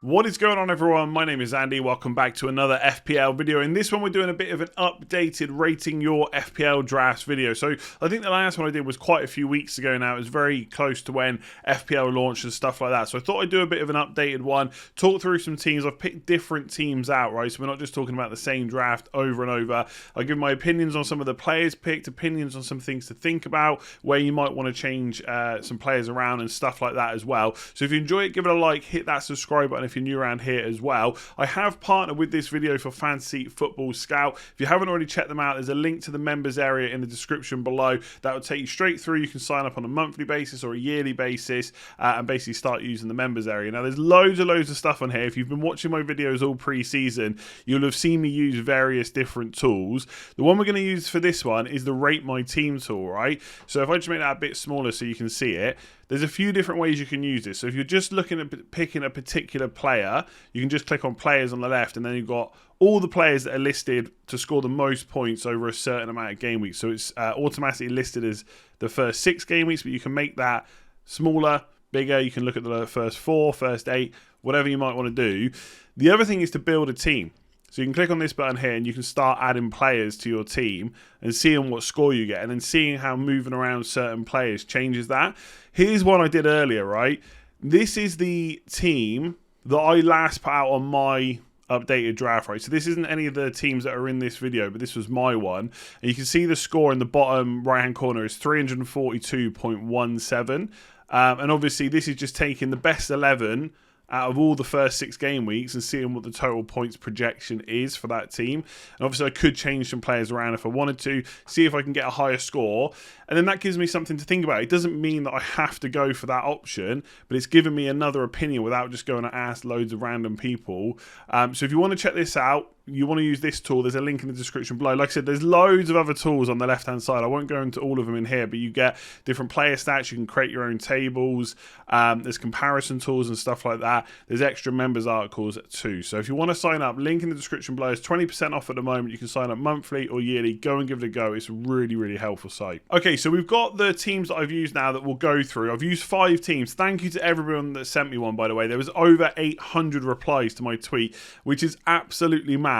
What is going on, everyone? My name is Andy. Welcome back to another FPL video. In this one, we're doing a bit of an updated rating your FPL drafts video. So I think the last one I did was quite a few weeks ago now. It was very close to when FPL launched and stuff like that. So I thought I'd do a bit of an updated one, talk through some teams. I've picked different teams out, right? So we're not just talking about the same draft over and over. I give my opinions on some of the players picked, opinions on some things to think about, where you might want to change some players around and stuff like that as well. So if you enjoy it, give it a like, hit that subscribe button if you're new around here as well. I have partnered with this video for Fantasy Football Scout. If you haven't already checked them out, there's a link to the members area in the description below. That will take you straight through. You can sign up on a monthly basis or a yearly basis and basically start using the members area. Now, there's loads of stuff on here. If you've been watching my videos all pre-season, you'll have seen me use various different tools. The one we're going to use for this one is the Rate My Team tool, right? So if I just make that a bit smaller so you can see it, there's a few different ways you can use this. So if you're just looking at picking a particular player, you can just click on players on the left, and then you've got all the players that are listed to score the most points over a certain amount of game weeks. So it's automatically listed as the first 6 game weeks, but you can make that smaller, bigger. You can look at the first 4, first 8, whatever you might want to do. The other thing is to build a team. So you can click on this button here and you can start adding players to your team and seeing what score you get, and then seeing how moving around certain players changes that. Here's one I did earlier, right? This is the team that I last put out on my updated draft, right? So this isn't any of the teams that are in this video, but this was my one. And you can see the score in the bottom right-hand corner is 342.17. And obviously this is just taking the best 11 out of all the first 6 game weeks and seeing what the total points projection is for that team. And obviously I could change some players around if I wanted to, see if I can get a higher score. And then that gives me something to think about. It doesn't mean that I have to go for that option, but it's given me another opinion without just going to ask loads of random people. So if you want to check this out, you want to use this tool, there's a link in the description below. Like I said, there's loads of other tools on the left hand side. I won't go into all of them in here, but you get different player stats. You can create your own tables. There's comparison tools and stuff like that. There's extra members articles too. So if you want to sign up, link in the description below. It's 20% off at the moment. You can sign up monthly or yearly. Go and give it a go. It's a really helpful site. Okay, so we've got the teams that I've used now that we'll go through. I've used 5 teams. Thank you to everyone that sent me one, by the way. There was over 800 replies to my tweet, which is absolutely mad.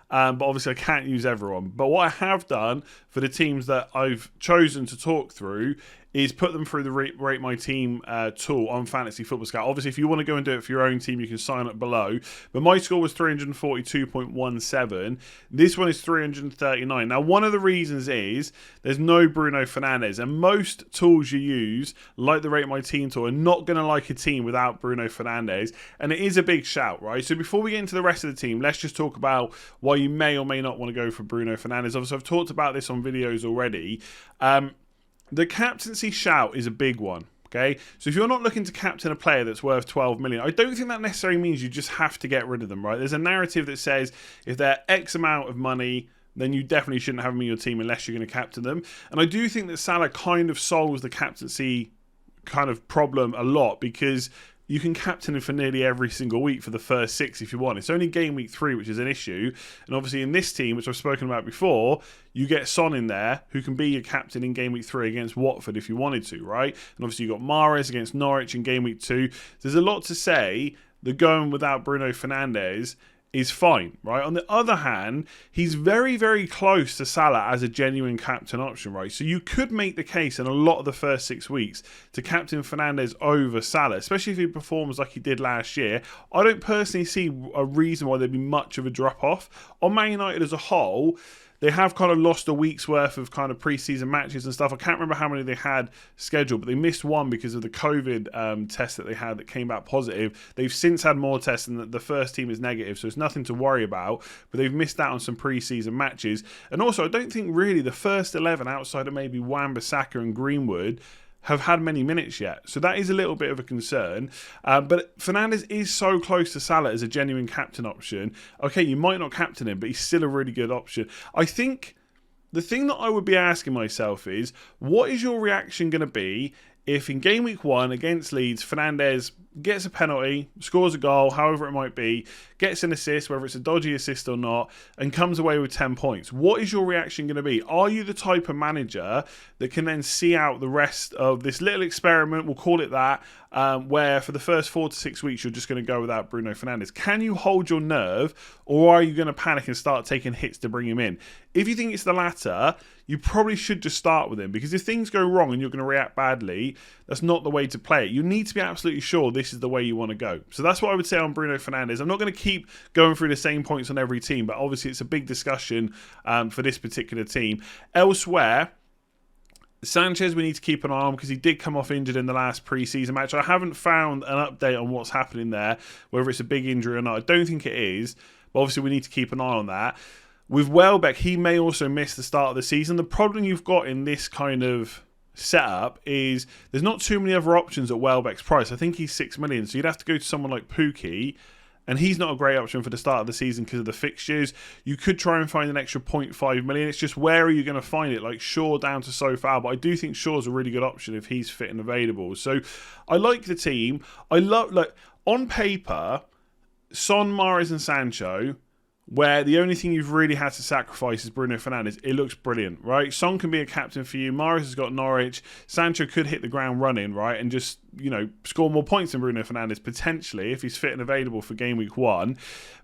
But obviously I can't use everyone. But what I have done for the teams that I've chosen to talk through is put them through the Rate My Team tool on Fantasy Football Scout. Obviously, if you want to go and do it for your own team, you can sign up below. But my score was 342.17. This one is 339. Now, one of the reasons is there's no Bruno Fernandes. And most tools you use, like the Rate My Team tool, are not going to like a team without Bruno Fernandes. And it is a big shout, right? So before we get into the rest of the team, let's just talk about why you may or may not want to go for Bruno Fernandes. Obviously, I've talked about this on videos already. The captaincy shout is a big one, okay? So if you're not looking to captain a player that's worth 12 million, I don't think that necessarily means you just have to get rid of them, right? There's a narrative that says if they're X amount of money, then you definitely shouldn't have them in your team unless you're going to captain them. And I do think that Salah kind of solves the captaincy kind of problem a lot, because you can captain him for nearly every single week for the first 6 if you want. It's only game week 3, which is an issue. And obviously in this team, which I've spoken about before, you get Son in there, who can be your captain in game week 3 against Watford if you wanted to, right? And obviously you've got Mahrez against Norwich in game week 2. There's a lot to say that going without Bruno Fernandes is fine, right? On the other hand, he's very close to Salah as a genuine captain option, right? So you could make the case in a lot of the first 6 weeks to captain Fernandes over Salah, especially if he performs like he did last year. I don't personally see a reason why there'd be much of a drop-off. On Man United as a whole, they have kind of lost a week's worth of kind of pre-season matches and stuff. I can't remember how many they had scheduled, but they missed one because of the COVID test that they had that came back positive. They've since had more tests, and the first team is negative, so it's nothing to worry about. But they've missed out on some pre-season matches. And also, I don't think really the first 11 outside of maybe Wan-Bissaka and Greenwood have had many minutes yet. So that is a little bit of a concern. But Fernandes is so close to Salah as a genuine captain option. Okay, you might not captain him, but he's still a really good option. I think the thing that I would be asking myself is, what is your reaction going to be if in game week 1 against Leeds, Fernandes gets a penalty, scores a goal, however it might be, gets an assist, whether it's a dodgy assist or not, and comes away with 10 points. What is your reaction going to be? Are you the type of manager that can then see out the rest of this little experiment, we'll call it that, where for the first 4 to 6 weeks you're just going to go without Bruno Fernandes? Can you hold your nerve, or are you going to panic and start taking hits to bring him in? If you think it's the latter, you probably should just start with him, because if things go wrong and you're going to react badly, that's not the way to play it. You need to be absolutely sure this is the way you want to go. So that's what I would say on Bruno Fernandes. I'm not going to keep going through the same points on every team, but obviously it's a big discussion for this particular team. Elsewhere, Sanchez, we need to keep an eye on because he did come off injured in the last pre-season match. I haven't found an update on what's happening there, whether it's a big injury or not. I don't think it is, but obviously we need to keep an eye on that. With Welbeck, he may also miss the start of the season. The problem you've got in this kind of setup is there's not too many other options at Welbeck's price. I think he's 6 million, so you'd have to go to someone like Pukki, and he's not a great option for the start of the season because of the fixtures. You could try and find an extra 0.5 million. It's just where are you going to find it? Like Shaw down to so far, but I do think Shaw's a really good option if he's fit and available. So I like the team. I love, like, on paper, Son, Mahrez and Sancho, where the only thing you've really had to sacrifice is Bruno Fernandes. It looks brilliant, right? Son can be a captain for you. Mahrez has got Norwich. Sancho could hit the ground running, right? And just, score more points than Bruno Fernandes, potentially, if he's fit and available for game week 1.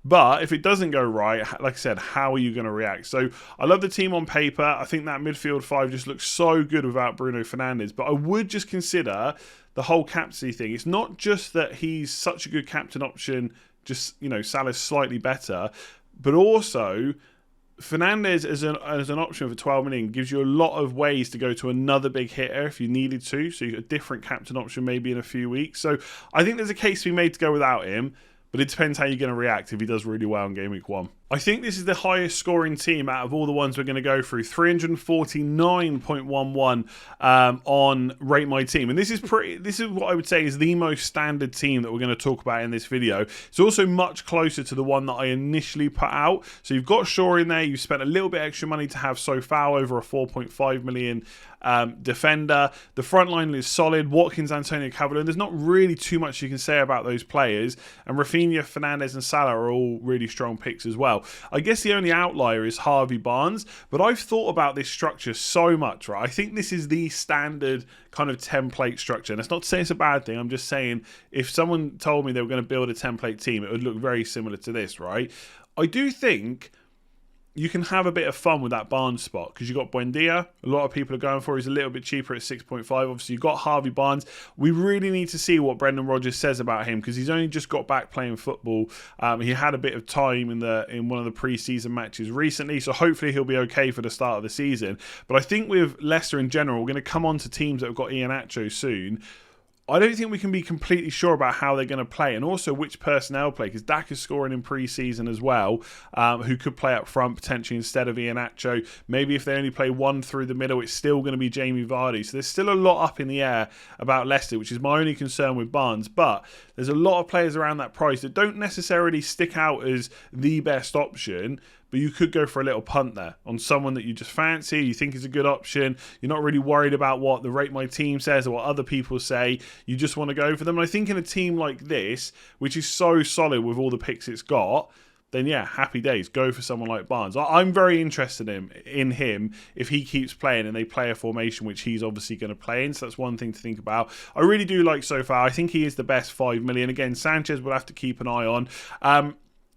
But if it doesn't go right, like I said, how are you going to react? So I love the team on paper. I think that midfield 5 just looks so good without Bruno Fernandes. But I would just consider the whole captaincy thing. It's not just that he's such a good captain option, just, Salah's slightly better, but also Fernandes as an option for 12 million gives you a lot of ways to go to another big hitter if you needed to. So you've got a different captain option maybe in a few weeks. So I think there's a case to be made to go without him, but it depends how you're going to react if he does really well in game week 1. I think this is the highest scoring team out of all the ones we're going to go through. 349.11 on Rate My Team. And this is what I would say is the most standard team that we're going to talk about in this video. It's also much closer to the one that I initially put out. So you've got Shaw in there. You've spent a little bit extra money to have Sofao over a 4.5 million defender. The front line is solid. Watkins, Antonio Calvert-Lewin. There's not really too much you can say about those players. And Rafinha, Fernandes and Salah are all really strong picks as well. I guess the only outlier is Harvey Barnes, but I've thought about this structure so much, right? I think this is the standard kind of template structure. And it's not to say it's a bad thing. I'm just saying if someone told me they were going to build a template team, it would look very similar to this, right? I do think you can have a bit of fun with that Barnes spot because you've got Buendia. A lot of people are going for. He's a little bit cheaper at 6.5. Obviously, you've got Harvey Barnes. We really need to see what Brendan Rodgers says about him because he's only just got back playing football. He had a bit of time in one of the pre-season matches recently, so hopefully he'll be okay for the start of the season. But I think with Leicester in general, we're going to come on to teams that have got Iheanacho soon. I don't think we can be completely sure about how they're going to play and also which personnel play because Dak is scoring in pre-season as well, who could play up front potentially instead of Iheanacho. Maybe if they only play one through the middle, it's still going to be Jamie Vardy. So there's still a lot up in the air about Leicester, which is my only concern with Barnes. But there's a lot of players around that price that don't necessarily stick out as the best option, but you could go for a little punt there on someone that you just fancy, you think is a good option. You're not really worried about what the Rate My Team says or what other people say. You just want to go for them. And I think in a team like this, which is so solid with all the picks it's got, then yeah, happy days. Go for someone like Barnes. I'm very interested in him if he keeps playing and they play a formation which he's obviously going to play in. So that's one thing to think about. I really do like so far. I think he is the best 5 million. Again, Sanchez we'll have to keep an eye on.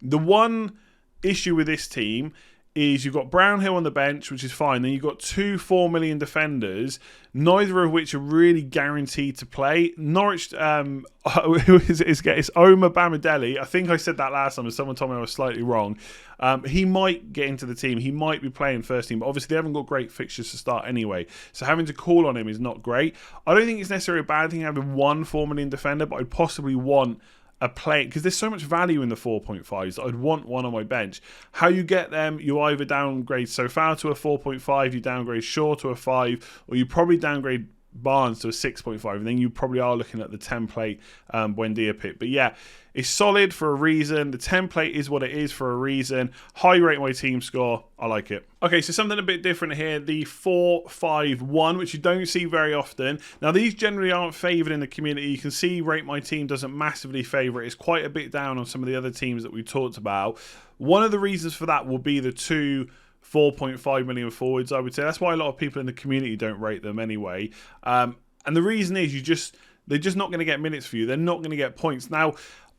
The one issue with this team is you've got Brownhill on the bench, which is fine. Then you've got 2 4 million defenders, neither of which are really guaranteed to play. Norwich, it's Omar Bamadelli. I think I said that last time and someone told me I was slightly wrong. He might get into the team. He might be playing first team, but obviously they haven't got great fixtures to start anyway. So having to call on him is not great. I don't think it's necessarily a bad thing having 1 4 million defender, but I'd possibly want a play because there's so much value in the 4.5s that I'd want one on my bench. How you get them, you either downgrade Sofao to a 4.5, you downgrade Shaw to a 5, or you probably downgrade Barnes to a 6.5, and then you probably are looking at the template Buendia pick. But yeah, it's solid for a reason. The template is what it is for a reason. High rate my team score. I like it. Okay, so something a bit different here. The 4-5-1, which you don't see very often. Now, these generally aren't favoured in the community. You can see rate my team doesn't massively favour it. It's quite a bit down on some of the other teams that we talked about. One of the reasons for that will be the two 4.5 million forwards, I would say. That's why a lot of people in the community don't rate them anyway. And the reason is they're just not going to get minutes for you. They're not going to get points. Now,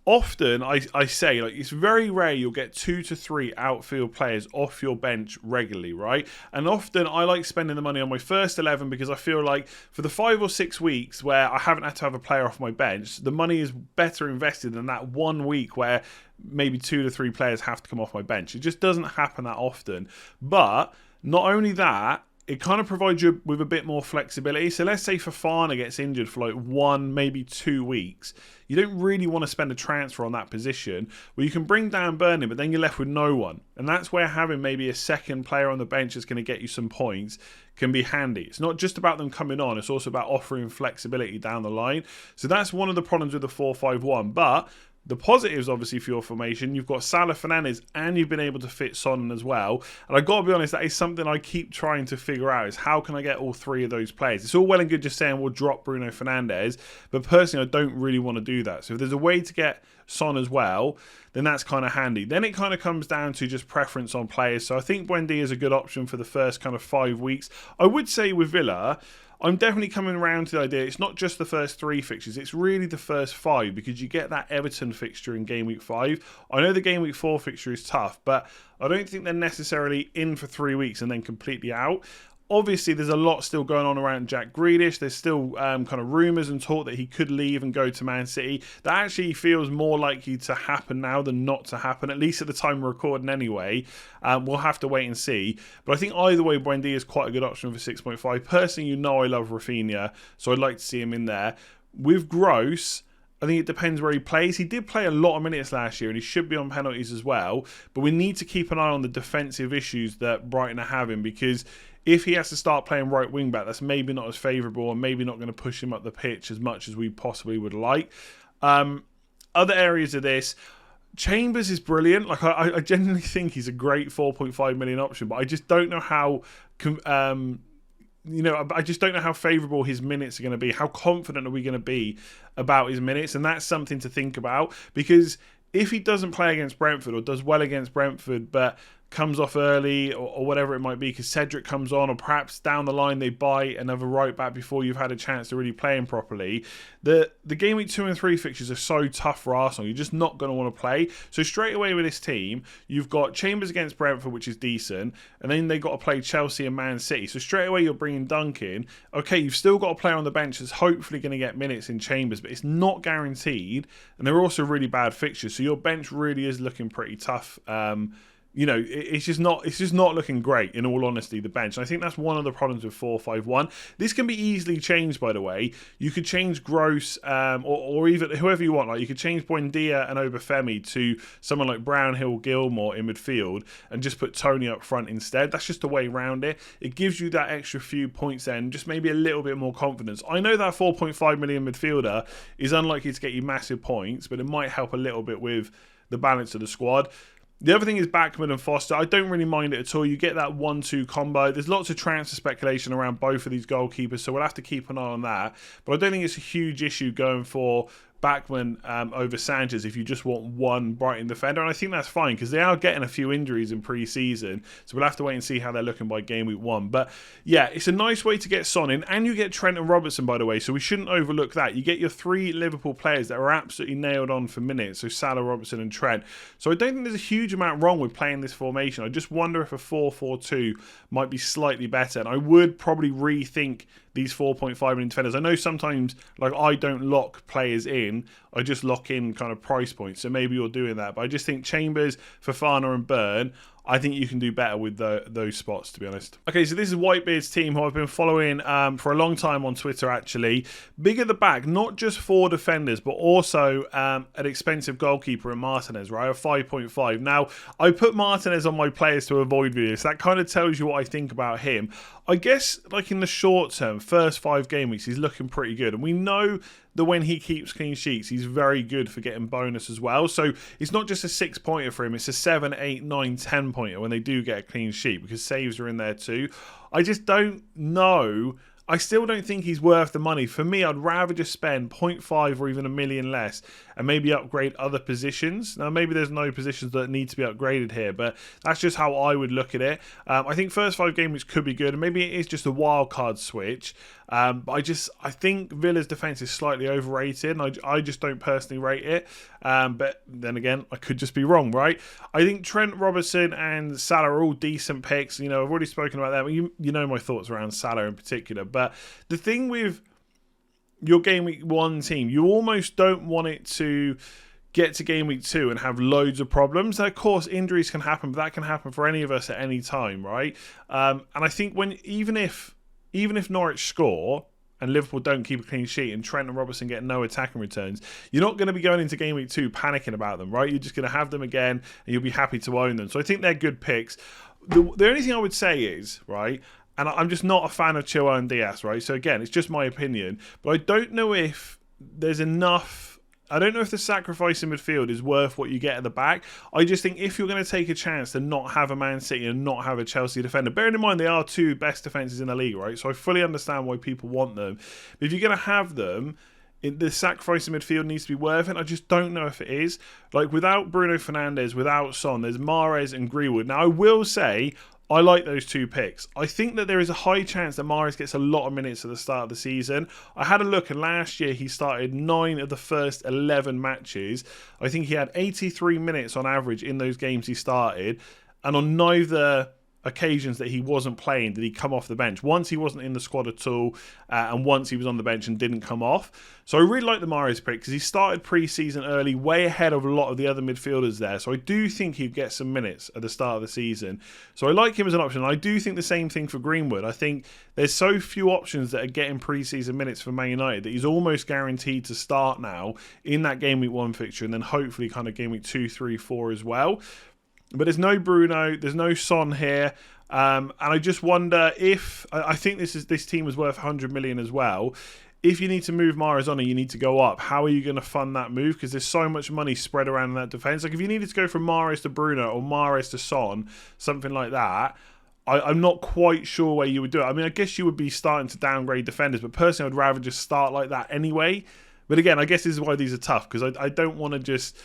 often I say, like, it's very rare you'll get 2 to 3 outfield players off your bench regularly, right? And often I like spending the money on my first 11 because I feel like for the 5 or 6 weeks where I haven't had to have a player off my bench, the money is better invested than that 1 week where maybe 2 to 3 players have to come off my bench. It just doesn't happen that often. But not only that, it kind of provides you with a bit more flexibility. So let's say Fofana gets injured for like 1, maybe 2 weeks. You don't really want to spend a transfer on that position. Well, you can bring down Burnley, but then you're left with no one. And that's where having maybe a second player on the bench that's going to get you some points can be handy. It's not just about them coming on. It's also about offering flexibility down the line. So that's one of the problems with the 4-5-1. But the positives, obviously, for your formation, you've got Salah, Fernandes, and you've been able to fit Son as well. And I've got to be honest, that is something I keep trying to figure out, is how can I get all 3 of those players? It's all well and good just saying we'll drop Bruno Fernandes, but personally, I don't really want to do that. So if there's a way to get Son as well, then that's kind of handy. Then it kind of comes down to just preference on players. So I think Buendia is a good option for the first kind of 5 weeks. I would say with Villa, I'm definitely coming around to the idea it's not just the first 3 fixtures, it's really the first 5, because you get that Everton fixture in Game Week 5. I know the Game Week 4 fixture is tough, but I don't think they're necessarily in for 3 weeks and then completely out. Obviously, there's a lot still going on around Jack Grealish. There's still kind of rumours and talk that he could leave and go to Man City. That actually feels more likely to happen now than not to happen, at least at the time we're recording anyway. We'll have to wait and see. But I think either way, Buendia is quite a good option for 6.5. Personally, you know I love Rafinha, so I'd like to see him in there. With Gross, I think it depends where he plays. He did play a lot of minutes last year and he should be on penalties as well. But we need to keep an eye on the defensive issues that Brighton are having, because if he has to start playing right wing back, that's maybe not as favourable and maybe not going to push him up the pitch as much as we possibly would like. Other areas of this, Chambers is brilliant. Like I genuinely think he's a great 4.5 million option, but I just don't know how I just don't know how favourable his minutes are going to be. How confident are we going to be about his minutes? And that's something to think about, because if he doesn't play against Brentford or does well against Brentford but comes off early or whatever it might be because Cedric comes on, or perhaps down the line they buy another right back before you've had a chance to really play him properly, the Game Week 2 and 3 fixtures are so tough for Arsenal. You're just not going to want to play. So straight away with this team, you've got Chambers against Brentford, which is decent, and then they've got to play Chelsea and Man City. So straight away you're bringing Duncan. Okay, you've still got a player on the bench that's hopefully going to get minutes in Chambers, but it's not guaranteed, and they're also really bad fixtures. So your bench really is looking pretty tough. It's just not looking great, in all honesty, the bench. And I think that's one of the problems with 4-5-1. This can be easily changed, by the way. You could change Gross or even whoever you want. Like, you could change Buendia and Obafemi to someone like Brownhill, Gilmore in midfield and just put Tony up front instead. That's just a way around it. It gives you that extra few points then, just maybe a little bit more confidence. I know that 4.5 million midfielder is unlikely to get you massive points, but it might help a little bit with the balance of the squad. The other thing is Backman and Foster. I don't really mind it at all. You get that 1-2 combo. There's lots of transfer speculation around both of these goalkeepers, so we'll have to keep an eye on that. But I don't think it's a huge issue going for Backman over Sanchez if you just want one Brighton defender, and I think that's fine because they are getting a few injuries in pre-season, so we'll have to wait and see how they're looking by Game Week 1. But yeah, it's a nice way to get Son in, and you get Trent and Robertson, by the way, so we shouldn't overlook that. You get your 3 Liverpool players that are absolutely nailed on for minutes, so Salah, Robertson and Trent. So I don't think there's a huge amount wrong with playing this formation. I just wonder if a 4-4-2 might be slightly better, and I would probably rethink these 4.5 million defenders. I know sometimes, like, I don't lock players in, I just lock in kind of price points, so maybe you're doing that, but I just think Chambers, Fofana and Burn, I think you can do better with those spots, to be honest. Okay, so this is Whitebeard's team, who I've been following for a long time on Twitter, actually. Big at the back, not just 4 defenders, but also an expensive goalkeeper in Martinez, right? A 5.5. Now, I put Martinez on my players to avoid videos. So that kind of tells you what I think about him. I guess, like in the short term, first 5 game weeks, he's looking pretty good. And we know that when he keeps clean sheets, he's very good for getting bonus as well. So it's not just a 6-pointer for him, it's a 7, 8, 9, 10-pointer when they do get a clean sheet, because saves are in there too. I just don't know. I still don't think he's worth the money. For me, I'd rather just spend 0.5 or even $1 million less and maybe upgrade other positions. Now, maybe there's no positions that need to be upgraded here, but that's just how I would look at it. I think first 5 game weeks could be good, and maybe it is just a wild card switch. But I think Villa's defense is slightly overrated, and I just don't personally rate it. But then again, I could just be wrong, right? I think Trent, Robertson, and Salah are all decent picks. You know, I've already spoken about that. You know my thoughts around Salah in particular. But the thing with your Game Week 1 team, you almost don't want it to get to Game Week 2 and have loads of problems. Now, of course, injuries can happen, but that can happen for any of us at any time, right? And I think even if Norwich score and Liverpool don't keep a clean sheet and Trent and Robertson get no attacking returns, you're not going to be going into Game Week 2 panicking about them, right? You're just going to have them again and you'll be happy to own them. So I think they're good picks. The only thing I would say is, right, and I'm just not a fan of Chilwell and Diaz, right? So again, it's just my opinion. But I don't know if there's enough. I don't know if the sacrifice in midfield is worth what you get at the back. I just think if you're going to take a chance to not have a Man City and not have a Chelsea defender, bearing in mind they are 2 best defences in the league, right? So I fully understand why people want them. But if you're going to have them, the sacrifice in midfield needs to be worth it. I just don't know if it is. Like, without Bruno Fernandes, without Son, there's Mahrez and Greenwood. Now, I will say, I like those 2 picks. I think that there is a high chance that Mahrez gets a lot of minutes at the start of the season. I had a look, and last year he started 9 of the first 11 matches. I think he had 83 minutes on average in those games he started, and on neither occasions that he wasn't playing did he come off the bench. Once he wasn't in the squad at all, and once he was on the bench and didn't come off. So I really like the Mahrez pick because he started pre-season early, way ahead of a lot of the other midfielders there. So I do think he'd get some minutes at the start of the season. So I like him as an option. I do think the same thing for Greenwood. I think there's so few options that are getting pre-season minutes for Man United that he's almost guaranteed to start now in that Game Week 1 fixture, and then hopefully kind of Game Week 2, 3, 4 as well. But there's no Bruno, there's no Son here, and I just wonder if I think this team is worth 100 million as well. If you need to move Mahrez on and you need to go up, how are you going to fund that move? Because there's so much money spread around in that defence. Like, if you needed to go from Mahrez to Bruno or Mahrez to Son, something like that, I'm not quite sure where you would do it. I mean, I guess you would be starting to downgrade defenders, but personally, I'd rather just start like that anyway. But again, I guess this is why these are tough, because I don't want to just.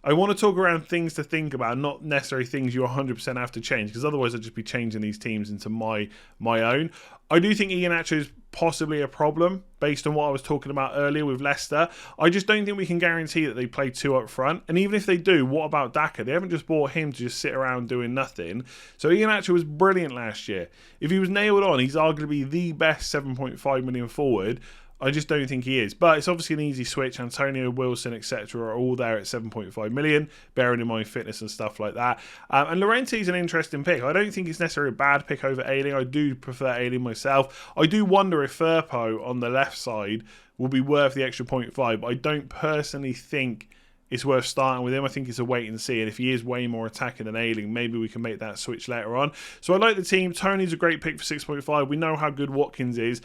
I want to talk around things to think about, not necessarily things you 100% have to change, because otherwise I'd just be changing these teams into my own. I do think Iheanacho is possibly a problem based on what I was talking about earlier with Leicester. I just don't think we can guarantee that they play 2 up front. And even if they do, what about Daka? They haven't just bought him to just sit around doing nothing. So Iheanacho was brilliant last year. If he was nailed on, he's arguably the best 7.5 million forward. I just don't think he is. But it's obviously an easy switch. Antonio, Wilson, etc. are all there at 7.5 million, bearing in mind fitness and stuff like that. And Llorenti's an interesting pick. I don't think it's necessarily a bad pick over Ayling. I do prefer Ayling myself. I do wonder if Firpo on the left side will be worth the extra 0.5, but I don't personally think it's worth starting with him. I think it's a wait and see. And if he is way more attacking than Ayling, maybe we can make that switch later on. So I like the team. Tony's a great pick for 6.5. We know how good Watkins is.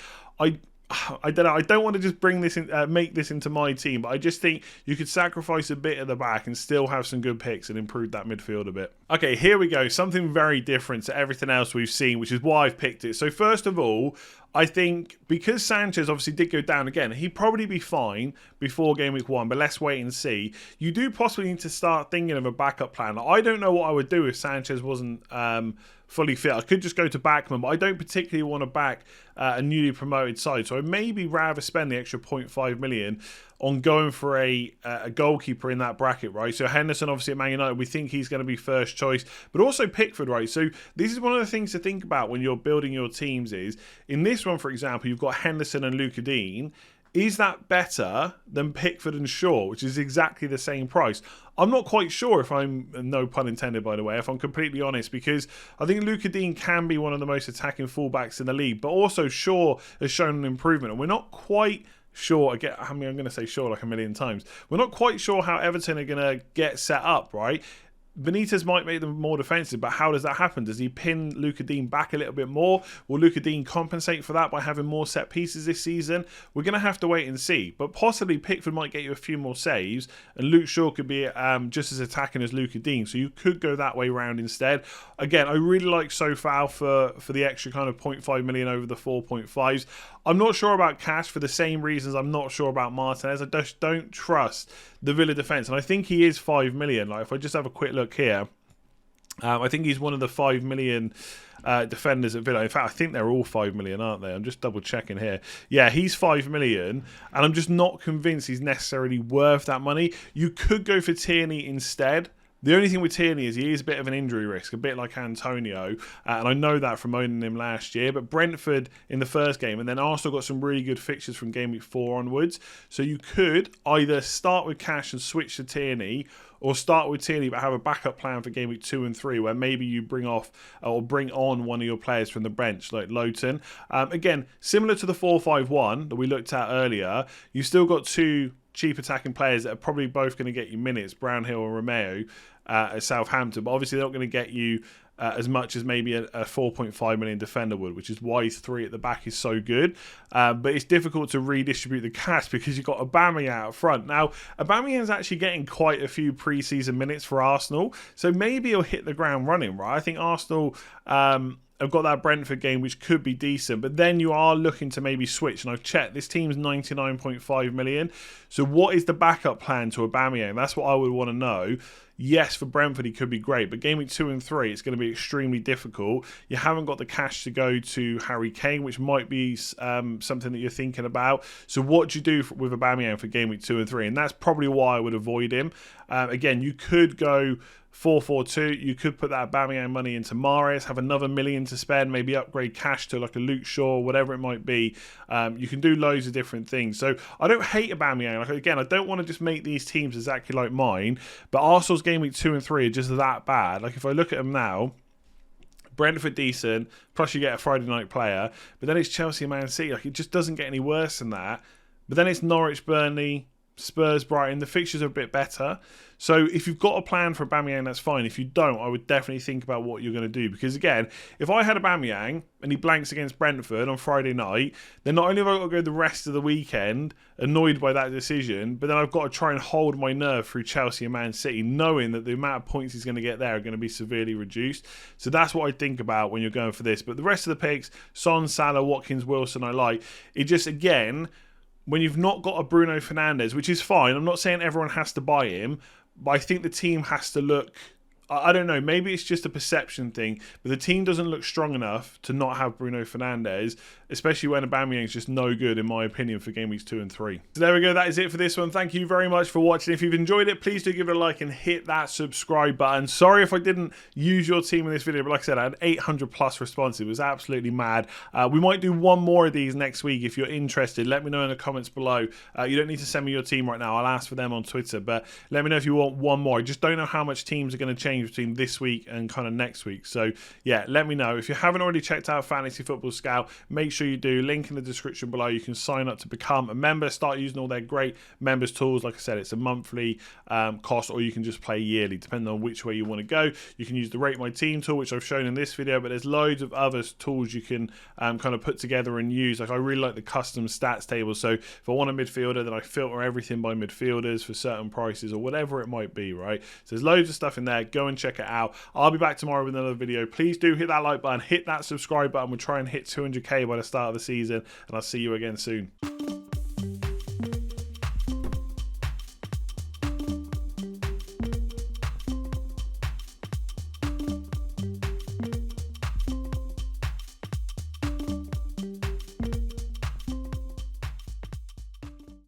I don't know. I don't want to just bring this in, make this into my team, but I just think you could sacrifice a bit at the back and still have some good picks and improve that midfield a bit. Okay, here we go. Something very different to everything else we've seen, which is why I've picked it. So first of all, I think because Sanchez obviously did go down again, he'd probably be fine before Game Week 1, but let's wait and see. You do possibly need to start thinking of a backup plan. I don't know what I would do if Sanchez wasn't fully fit. I could just go to Backman, but I don't particularly want to back a newly promoted side. So I'd maybe rather spend the extra 0.5 million on going for a goalkeeper in that bracket, right? So Henderson, obviously at Man United, we think he's going to be first choice, but also Pickford, right? So this is one of the things to think about when you're building your teams is, in this one, for example, you've got Henderson and Luka Dean. Is that better than Pickford and Shaw, which is exactly the same price? I'm not quite sure if I'm, no pun intended by the way, if I'm completely honest, because I think Luca Dean can be one of the most attacking fullbacks in the league, but also Shaw has shown an improvement, and we're not quite sure, again, I mean, I'm going to say Shaw like a million times, we're not quite sure how Everton are going to get set up, right? Benitez might make them more defensive, but how does that happen? Does he pin Luca Dean back a little bit more? Will Luca Dean compensate for that by having more set pieces this season? We're going to have to wait and see. But possibly Pickford might get you a few more saves, and Luke Shaw could be just as attacking as Luca Dean. So you could go that way round instead. Again, I really like Sofal for the extra kind of 0.5 million over the 4.5s. I'm not sure about Cash for the same reasons I'm not sure about Martinez. I just don't trust the Villa defence. And I think he is 5 million. Like, if I just have a quick look here, I think he's one of the 5 million defenders at Villa. In fact, I think they're all 5 million, aren't they? I'm just double checking here. Yeah, he's 5 million, and I'm just not convinced he's necessarily worth that money. You could go for Tierney instead. The only thing with Tierney is he is a bit of an injury risk, a bit like Antonio, and I know that from owning him last year, but Brentford in the first game, and then Arsenal got some really good fixtures from Game Week 4 onwards, so you could either start with Cash and switch to Tierney, or start with Tierney but have a backup plan for Game Week 2 and 3 where maybe you bring off or bring on one of your players from the bench like Lowton. Again, similar to the 4-5-1 that we looked at earlier, you've still got two cheap attacking players that are probably both going to get you minutes, Brownhill and Romeo at Southampton, but obviously they're not going to get you as much as maybe a 4.5 million defender would, which is why 3 at the back is so good. But it's difficult to redistribute the cash because you've got Aubameyang out front. Now, Aubameyang's actually getting quite a few pre-season minutes for Arsenal, so maybe he'll hit the ground running, right? I think Arsenal have got that Brentford game, which could be decent, but then you are looking to maybe switch, and I've checked, this team's 99.5 million, so what is the backup plan to Aubameyang? That's what I would want to know. Yes, for Brentford, he could be great, but Game Week 2 and 3, it's going to be extremely difficult. You haven't got the cash to go to Harry Kane, which might be something that you're thinking about. So what do you do with Aubameyang for Game Week 2 and 3? And that's probably why I would avoid him. Again, you could go 4-4-2. You could put that Aubameyang money into Mahrez, have another million to spend, maybe upgrade cash to like a Luke Shaw, whatever it might be. You can do loads of different things. So I don't hate Aubameyang. Like, again, I don't want to just make these teams exactly like mine, but Arsenal's Game Week 2 and 3 are just that bad. Like, if I look at them now, Brentford decent, plus you get a Friday night player, but then it's Chelsea and Man City. Like, it just doesn't get any worse than that. But then it's Norwich, Burnley, Spurs, Brighton. The fixtures are a bit better. So if you've got a plan for Aubameyang, that's fine. If you don't, I would definitely think about what you're going to do. Because again, if I had Aubameyang and he blanks against Brentford on Friday night, then not only have I got to go the rest of the weekend annoyed by that decision, but then I've got to try and hold my nerve through Chelsea and Man City, knowing that the amount of points he's going to get there are going to be severely reduced. So that's what I think about when you're going for this. But the rest of the picks, Son, Salah, Watkins, Wilson, I like. It just, again, when you've not got a Bruno Fernandes, which is fine, I'm not saying everyone has to buy him, but I think the team has to look, I don't know, maybe it's just a perception thing, but the team doesn't look strong enough to not have Bruno Fernandes, especially when Aubameyang's just no good, in my opinion, for Game Weeks 2 and 3. So there we go, that is it for this one. Thank you very much for watching. If you've enjoyed it, please do give it a like and hit that subscribe button. Sorry if I didn't use your team in this video, but like I said, I had 800 plus responses. It was absolutely mad. We might do one more of these next week. If you're interested, let me know in the comments below. You don't need to send me your team right now. I'll ask for them on Twitter, but let me know if you want one more. I just don't know how much teams are going to change between this week and kind of next week. So yeah, let me know. If you haven't already checked out Fantasy Football Scout, make sure you do. Link in the description below. You can sign up to become a member, start using all their great members tools. Like I said, it's a monthly cost, or you can just play yearly, depending on which way you want to go. You can use the Rate My Team tool, which I've shown in this video, but there's loads of other tools you can kind of put together and use. Like, I really like the custom stats table. So if I want a midfielder, then I filter everything by midfielders for certain prices or whatever it might be, right? So there's loads of stuff in there. Go and check it out. I'll be back tomorrow with another video. Please do hit that like button, hit that subscribe button. We'll try and hit 200k by the start of the season, and I'll see you again soon.